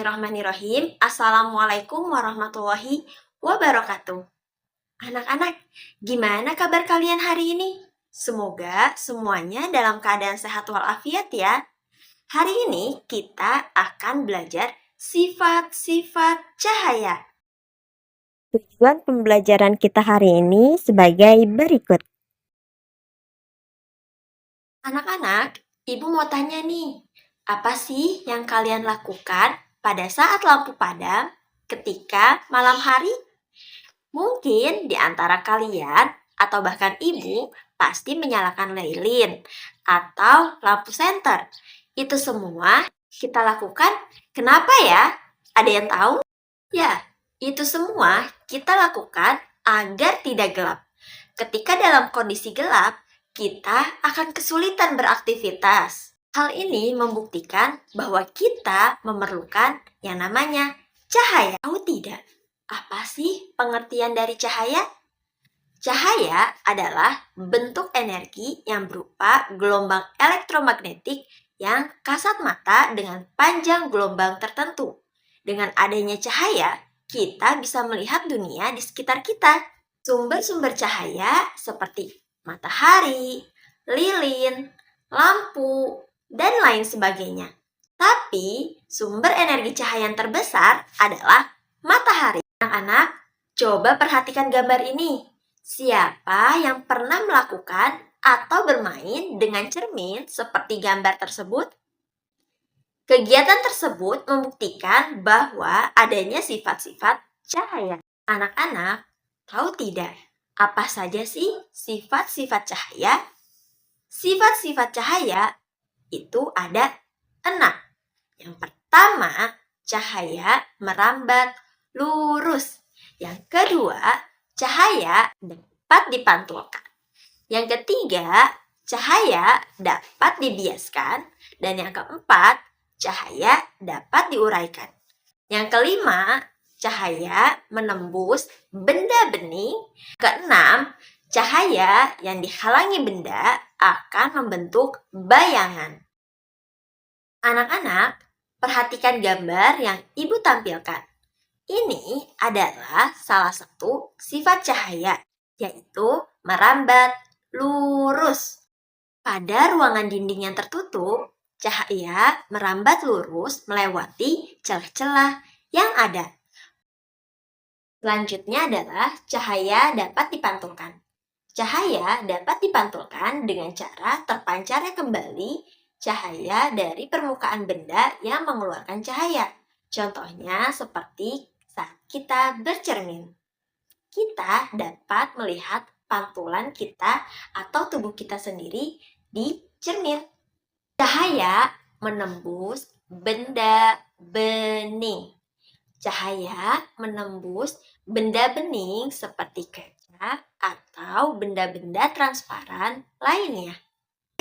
Bismillahirrahmanirrahim. Assalamualaikum warahmatullahi wabarakatuh. Anak-anak, gimana kabar kalian hari ini? Semoga semuanya dalam keadaan sehat walafiat ya. Hari ini kita akan belajar sifat-sifat cahaya. Tujuan pembelajaran kita hari ini sebagai berikut. Anak-anak, Ibu mau tanya nih, apa sih yang kalian lakukan pada saat lampu padam ketika malam hari? Mungkin di antara kalian atau bahkan ibu pasti menyalakan lilin atau lampu senter. Itu semua kita lakukan. Kenapa ya? Ada yang tahu? Ya, itu semua kita lakukan agar tidak gelap. Ketika dalam kondisi gelap, kita akan kesulitan beraktivitas. Hal ini membuktikan bahwa kita memerlukan yang namanya cahaya. Tahu tidak? Apa sih pengertian dari cahaya? Cahaya adalah bentuk energi yang berupa gelombang elektromagnetik yang kasat mata dengan panjang gelombang tertentu. Dengan adanya cahaya, kita bisa melihat dunia di sekitar kita. Sumber-sumber cahaya seperti matahari, lilin, lampu, dan lain sebagainya. Tapi, sumber energi cahaya yang terbesar adalah matahari. Anak-anak, coba perhatikan gambar ini. Siapa yang pernah melakukan atau bermain dengan cermin seperti gambar tersebut? Kegiatan tersebut membuktikan bahwa adanya sifat-sifat cahaya. Anak-anak, tahu tidak apa saja sih sifat-sifat cahaya? Sifat-sifat cahaya itu ada 6. Yang pertama, cahaya merambat lurus. Yang kedua, cahaya dapat dipantulkan. Yang ketiga, cahaya dapat dibiaskan. Dan yang keempat, cahaya dapat diuraikan. Yang kelima, cahaya menembus benda bening. Keenam, cahaya yang dihalangi benda akan membentuk bayangan. Anak-anak, perhatikan gambar yang Ibu tampilkan. Ini adalah salah satu sifat cahaya, yaitu merambat lurus. Pada ruangan dinding yang tertutup, cahaya merambat lurus melewati celah-celah yang ada. Selanjutnya adalah cahaya dapat dipantulkan. Cahaya dapat dipantulkan dengan cara terpancarnya kembali cahaya dari permukaan benda yang mengeluarkan cahaya. Contohnya seperti saat kita bercermin. Kita dapat melihat pantulan kita atau tubuh kita sendiri di cermin. Cahaya menembus benda bening. Cahaya menembus benda bening seperti kaca atau benda-benda transparan lainnya.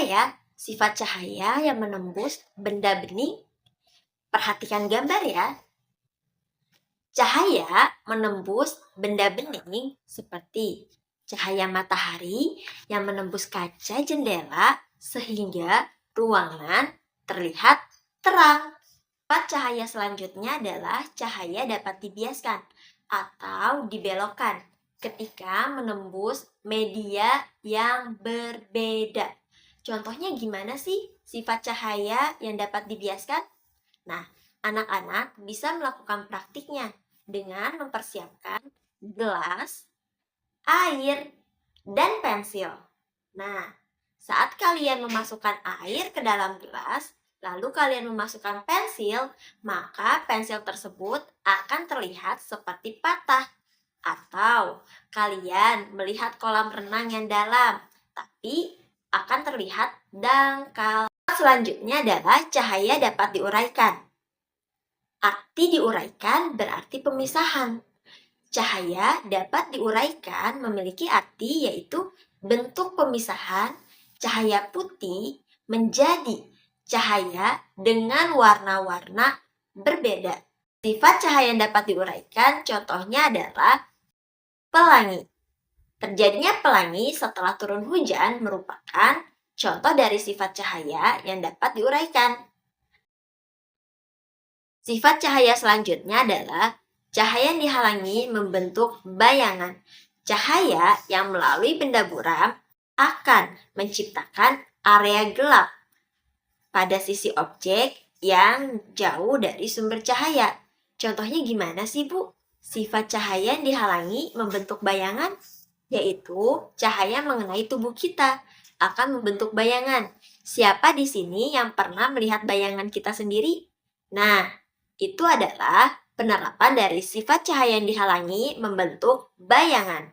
Ya, sifat cahaya yang menembus benda bening. Perhatikan gambar ya. Cahaya menembus benda bening seperti cahaya matahari yang menembus kaca jendela sehingga ruangan terlihat terang. Cahaya selanjutnya adalah cahaya dapat dibiaskan atau dibelokkan ketika menembus media yang berbeda. Contohnya gimana sih sifat cahaya yang dapat dibiaskan? Nah, anak-anak bisa melakukan praktiknya dengan mempersiapkan gelas, air, dan pensil. Nah, saat kalian memasukkan air ke dalam gelas, lalu kalian memasukkan pensil, maka pensil tersebut akan terlihat seperti patah. Atau kalian melihat kolam renang yang dalam, tapi akan terlihat dangkal. Selanjutnya adalah cahaya dapat diuraikan. Arti diuraikan berarti pemisahan. Cahaya dapat diuraikan memiliki arti yaitu bentuk pemisahan cahaya putih menjadi cahaya dengan warna-warna berbeda. Sifat cahaya yang dapat diuraikan contohnya adalah pelangi. Terjadinya pelangi setelah turun hujan merupakan contoh dari sifat cahaya yang dapat diuraikan. Sifat cahaya selanjutnya adalah cahaya yang dihalangi membentuk bayangan. Cahaya yang melalui benda buram akan menciptakan area gelap pada sisi objek yang jauh dari sumber cahaya. Contohnya gimana sih, Bu? Sifat cahaya yang dihalangi membentuk bayangan, yaitu cahaya mengenai tubuh kita akan membentuk bayangan. Siapa di sini yang pernah melihat bayangan kita sendiri? Nah, itu adalah penerapan dari sifat cahaya yang dihalangi membentuk bayangan.